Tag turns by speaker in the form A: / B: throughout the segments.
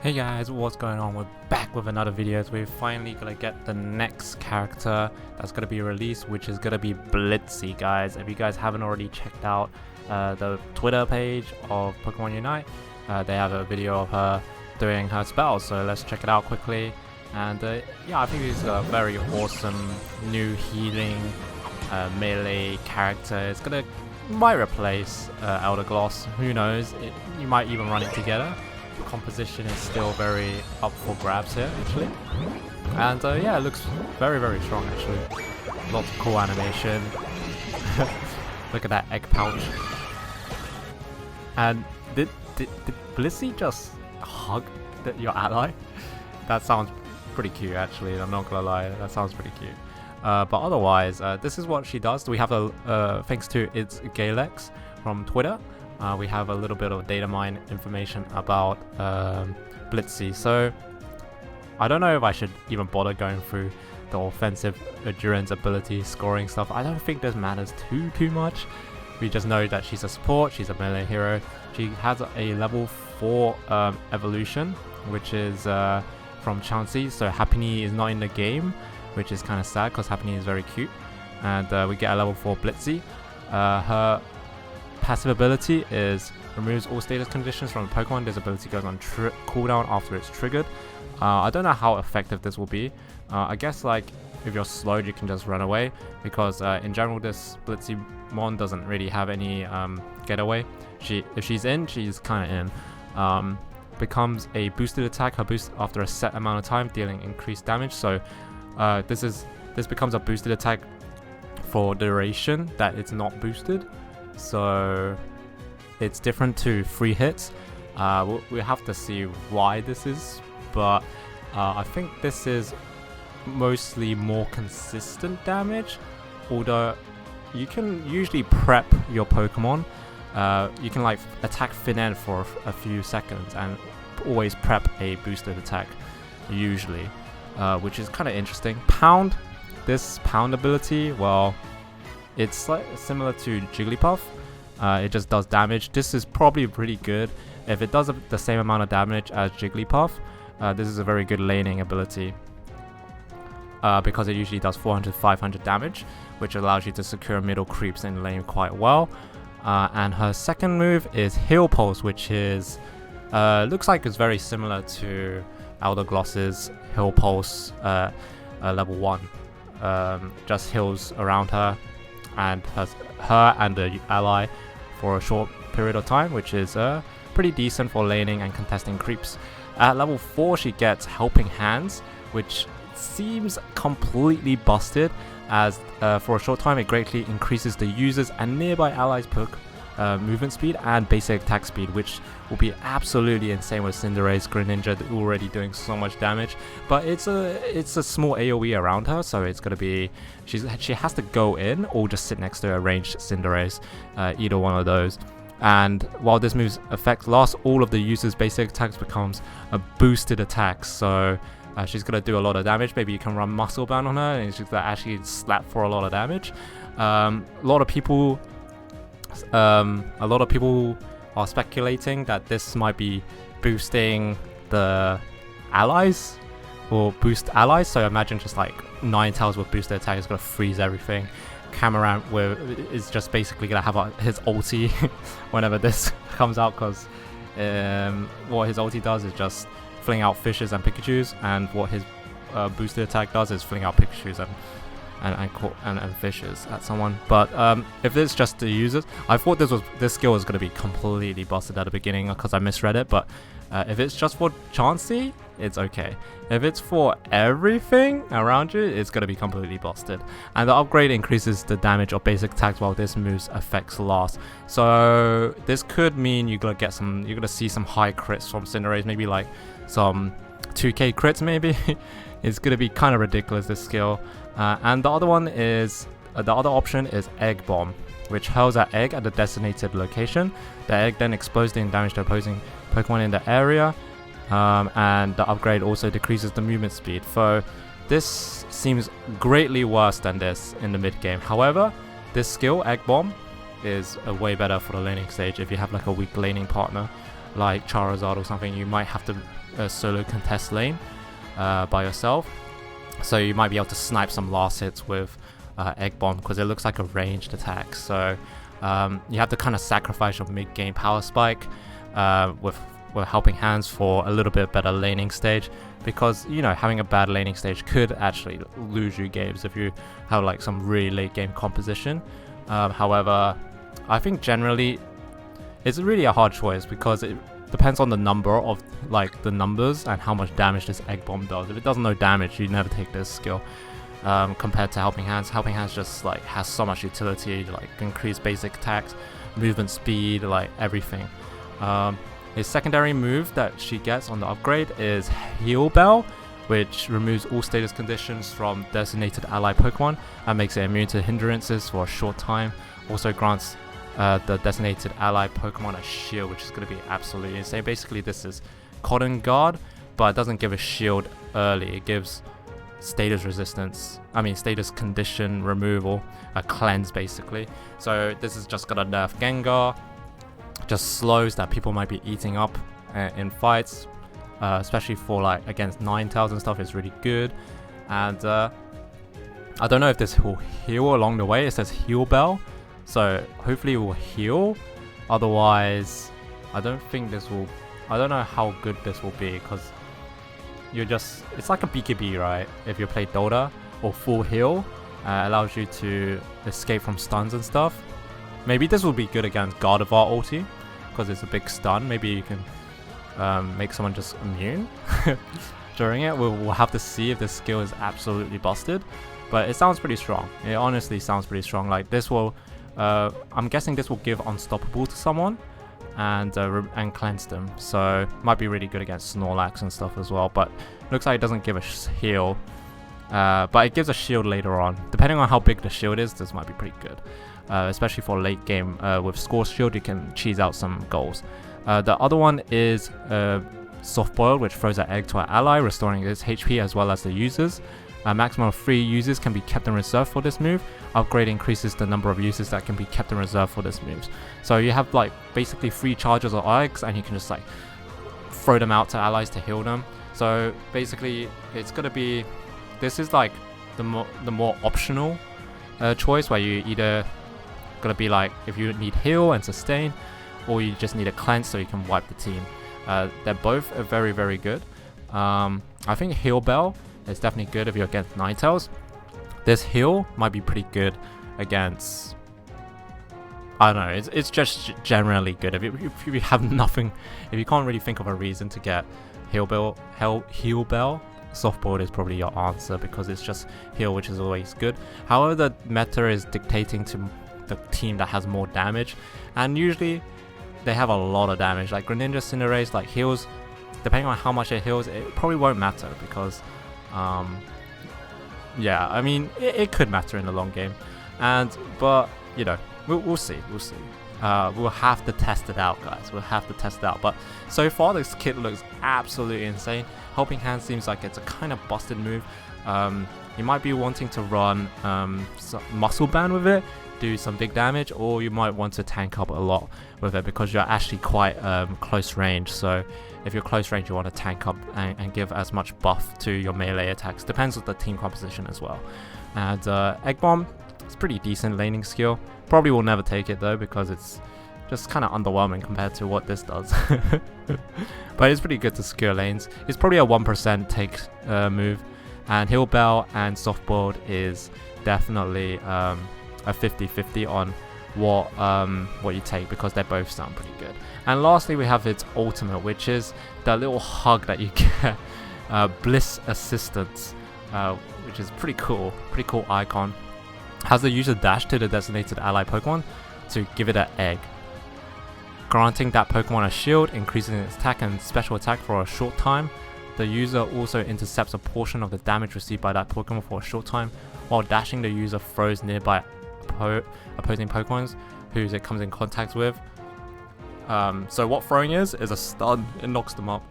A: Hey guys, what's going on? We're back with another video. We're finally gonna get the next character that's gonna be released, which is gonna be Blissey, guys. If you guys haven't already checked out the Twitter page of Pokemon Unite, they have a video of her doing her spells, so let's check it out quickly. And yeah, I think this is a very awesome new healing melee character. It's might replace Eldegoss, who knows, you might even run it together. Composition is still very up for grabs here actually, and yeah, it looks very strong actually. Lots of cool animation. Look at that egg pouch. And did Blissey just hug your ally? That sounds pretty cute actually, I'm not gonna lie, that sounds pretty cute. But otherwise, this is what she does. We have thanks to its Galex from Twitter, we have a little bit of data mine information about Blissey. So I don't know if I should even bother going through the offensive endurance ability scoring stuff. I don't think this matters too much. We just know that she's a support, she's a melee hero. She has a level 4 evolution, which is from Chansey. So Happiny is not in the game, which is kind of sad because Happiny is very cute. And we get a level 4 Blissey. Her passive ability is removes all status conditions from the Pokemon. This ability goes on cooldown after it's triggered. I don't know how effective this will be. I guess like if you're slowed, you can just run away, because in general this Blissey mon doesn't really have any getaway. If she's in, she's kind of in. Becomes a boosted attack. Her boost after a set amount of time, dealing increased damage. So this becomes a boosted attack for duration that it's not boosted. So it's different to free hits. We have to see why this is, but I think this is mostly more consistent damage, although you can usually prep your Pokemon. You can like attack thin end for a few seconds and always prep a boosted attack usually, which is kind of interesting. This pound ability, well, it's like similar to Jigglypuff. It just does damage. This is probably pretty good. If it does the same amount of damage as Jigglypuff, this is a very good laning ability, because it usually does 400-500 damage, which allows you to secure middle creeps in lane quite well. And her second move is Heal Pulse, which is looks like it's very similar to Eldegoss's Heal Pulse level 1. Just heals around her and the ally for a short period of time, which is pretty decent for laning and contesting creeps. At level 4 she gets Helping Hands, which seems completely busted, as for a short time it greatly increases the user's and nearby allies' movement speed and basic attack speed, which will be absolutely insane with Cinderace, Greninja already doing so much damage. But it's a small AoE around her, so it's gonna be she has to go in or just sit next to a ranged Cinderace, either one of those. And while this move's effect lasts, all of the user's basic attacks becomes a boosted attack. So she's gonna do a lot of damage. Maybe you can run Muscle Bound on her and she's gonna actually slap for a lot of damage. A lot of people are speculating that this might be boosting the allies or boost allies. So imagine just like Ninetales with boosted attack is gonna freeze everything. Cameron is just basically gonna have his ulti whenever this comes out, because what his ulti does is just fling out fishes and Pikachus, and what his boosted attack does is fling out Pikachus and fishes at someone. But if it's just the users, I thought this skill was going to be completely busted at the beginning because I misread it. But if it's just for Chansey, it's okay. If it's for everything around you, it's going to be completely busted. And the upgrade increases the damage of basic attacks while this move's effects last. So this could mean you're gonna see some high crits from Cinderace, maybe like some 2k crits maybe. It's gonna be kind of ridiculous, this skill. And the other option is Egg Bomb, which hurls an egg at a designated location. The egg then explodes, dealing damage to opposing Pokemon in the area. And the upgrade also decreases the movement speed. So this seems greatly worse than this in the mid game. However, this skill, Egg Bomb, is way better for the laning stage if you have like a weak laning partner. like Charizard or something, you might have to solo contest lane by yourself. So you might be able to snipe some last hits with Egg Bomb because it looks like a ranged attack. So you have to kind of sacrifice your mid-game power spike with Helping Hands for a little bit better laning stage, because you know, having a bad laning stage could actually lose you games if you have like some really late game composition. However, I think generally it's really a hard choice because it depends on the number of like the numbers and how much damage this Egg Bomb does. If it does no damage, you never take this skill. Compared to Helping Hands, Helping Hands just like has so much utility, like increase basic attacks, movement speed, like everything. His secondary move that she gets on the upgrade is Heal Bell, which removes all status conditions from designated ally Pokemon and makes it immune to hindrances for a short time. Also grants the designated ally Pokemon a shield, which is going to be absolutely insane. Basically, this is Cotton Guard, but it doesn't give a shield early. It gives status condition removal, a cleanse basically. So this is just going to nerf Gengar. Just slows that people might be eating up in fights, especially for like against Ninetales and stuff. Is really good. And I don't know if this will heal along the way. It says Heal Bell, so hopefully it will heal. Otherwise, I don't think this will. I don't know how good this will be, because it's like a BKB, right? If you play Dota, or full heal allows you to escape from stuns and stuff. Maybe this will be good against Gardevoir ulti, because it's a big stun. Maybe you can make someone just immune during it. We'll have to see if this skill is absolutely busted, but it sounds pretty strong. It honestly sounds pretty strong. Like this will, I'm guessing this will give Unstoppable to someone and cleanse them. So might be really good against Snorlax and stuff as well. But looks like it doesn't give a heal, but it gives a shield later on. Depending on how big the shield is, this might be pretty good. Especially for late game. With Score Shield, you can cheese out some goals. The other one is Soft Boiled, which throws an egg to an ally, restoring its HP as well as the users. A maximum of 3 users can be kept in reserve for this move. Upgrade increases the number of users that can be kept in reserve for this move. So you have like basically 3 charges or eggs, and you can just like throw them out to allies to heal them. So basically, it's gonna be, this is like the more optional choice, where you either gonna be like if you need heal and sustain, or you just need a cleanse so you can wipe the team. They're both very, very good. I think Heal Bell is definitely good if you're against Ninetales. This heal might be pretty good against, I don't know, it's just generally good. If you have nothing, if you can't really think of a reason to get Heal Bell, Softboard is probably your answer, because it's just heal, which is always good. However, the meta is dictating to the team that has more damage, and usually they have a lot of damage. Like Greninja Cinderace, like heals, depending on how much it heals, it probably won't matter, because yeah, I mean it could matter in the long game, but you know, we'll see. We'll have to test it out, guys. We'll have to test it out. But so far, this kit looks absolutely insane. Helping Hand seems like it's a kind of busted move. You might be wanting to run Muscle Band with it, do some big damage, or you might want to tank up a lot with it, because you're actually quite close range. So if you're close range, you want to tank up and give as much buff to your melee attacks. Depends on the team composition as well. And Egg Bomb, it's pretty decent laning skill. Probably will never take it though, because it's just kind of underwhelming compared to what this does. But it's pretty good to secure lanes. It's probably a 1% take move, and Heal Bell and Softboard is definitely a 50-50 on what you take, because they both sound pretty good. And lastly, we have its ultimate, which is that little hug that you get, Bliss Assistance, which is pretty cool icon. Has the user dash to the designated ally Pokemon to give it an egg, granting that Pokemon a shield, increasing its attack and special attack for a short time. The user also intercepts a portion of the damage received by that Pokemon for a short time. While dashing, the user throws nearby opposing Pokemons whose it comes in contact with. So what throwing is a stun. It knocks them up.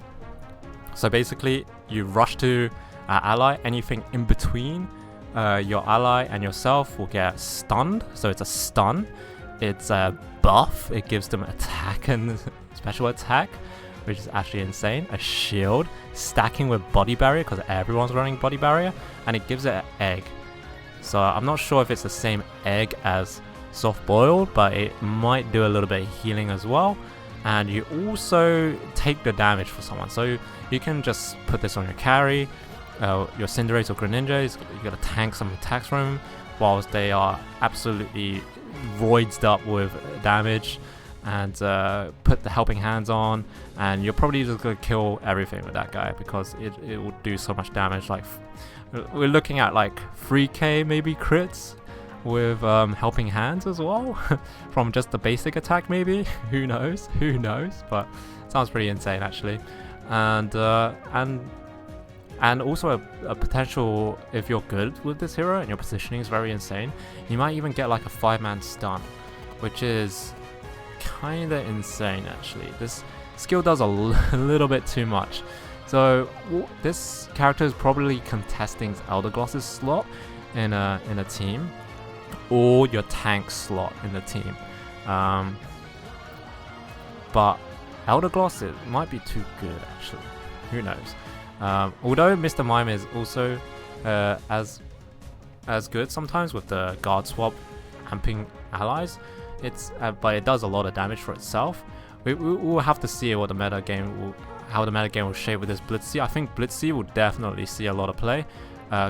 A: So basically, you rush to an ally, anything in between your ally and yourself will get stunned. So it's a stun. It's buff. It gives them attack and special attack, which is actually insane. A shield, stacking with body barrier because everyone's running body barrier, and it gives it an egg. So I'm not sure if it's the same egg as soft boiled, but it might do a little bit of healing as well. And you also take the damage for someone, so you can just put this on your carry, your Cinderace or Greninjas. You gotta tank some attacks from them whilst they are absolutely roids up with damage, and put the helping hands on, and you're probably just gonna kill everything with that guy because it will do so much damage. Like we're looking at like 3k maybe crits with helping hands as well from just the basic attack maybe. Who knows, but sounds pretty insane actually. And also a potential, if you're good with this hero and your positioning is very insane, you might even get like a 5-man stun, which is kinda insane actually. This skill does a little bit too much. So this character is probably contesting Eldegoss' slot in a team, or your tank slot in the team. But Eldegoss, it might be too good actually. Who knows? Although Mr. Mime is also as good sometimes with the guard swap amping allies, but it does a lot of damage for itself. We will have to see what how the meta game will shape with this Blissey. I think Blissey will definitely see a lot of play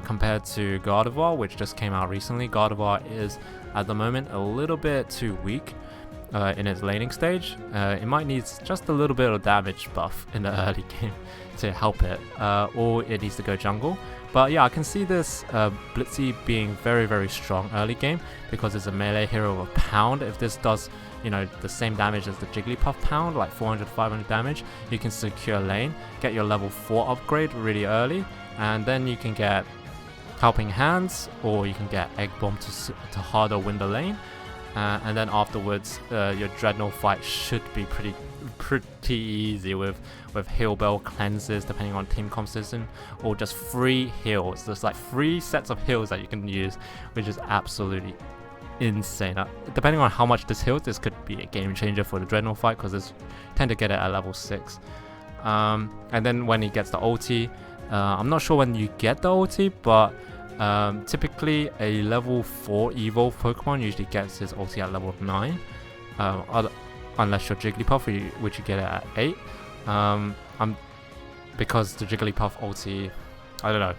A: compared to Gardevoir, which just came out recently. Gardevoir is at the moment a little bit too weak in its laning stage. It might need just a little bit of damage buff in the early game to help it, or it needs to go jungle. But yeah, I can see this Blissey being very, very strong early game because it's a melee hero of Pound. If this does, you know, the same damage as the Jigglypuff Pound, like 400, 500 damage, you can secure lane, get your level 4 upgrade really early, and then you can get Helping Hands, or you can get Egg Bomb to harder win the lane. And then afterwards, your Dreadnought fight should be pretty easy with heal bell cleanses depending on team composition, or just free heals. There's like 3 sets of heals that you can use, which is absolutely insane. Depending on how much this heals, this could be a game changer for the Dreadnought fight because you tend to get it at level 6. And then when he gets the ulti, I'm not sure when you get the ulti, but typically a level 4 evolve Pokemon usually gets his ulti at level 9, unless you're Jigglypuff, which you get it at 8. Because the Jigglypuff ulti, I don't know,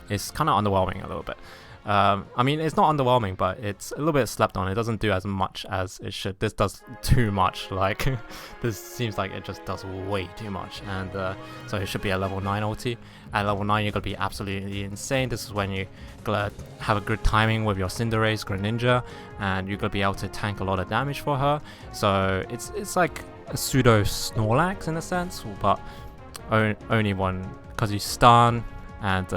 A: it's kind of underwhelming a little bit. I mean, it's not underwhelming, but it's a little bit slept on. It doesn't do as much as it should. This does too much. Like, this seems like it just does way too much. And so it should be a level 9 ulti. At level 9, you're going to be absolutely insane. This is when you're going to have a good timing with your Cinderace, Greninja, and you're going to be able to tank a lot of damage for her. So it's like a pseudo Snorlax in a sense, but only one, because you stun and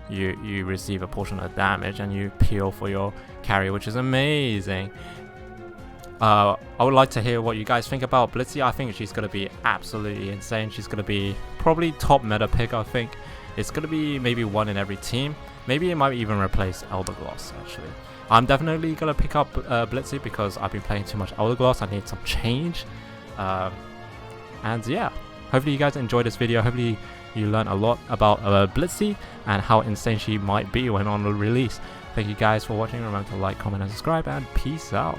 A: you receive a portion of damage and you peel for your carry, which is amazing. I would like to hear what you guys think about Blissey. I think she's going to be absolutely insane. She's going to be probably top meta pick, I think. It's going to be maybe one in every team. Maybe it might even replace Eldegoss, actually. I'm definitely going to pick up Blissey because I've been playing too much Eldegoss. I need some change. And yeah, hopefully you guys enjoyed this video. Hopefully you learned a lot about Blissey and how insane she might be when on the release. Thank you guys for watching. Remember to like, comment, and subscribe, and peace out.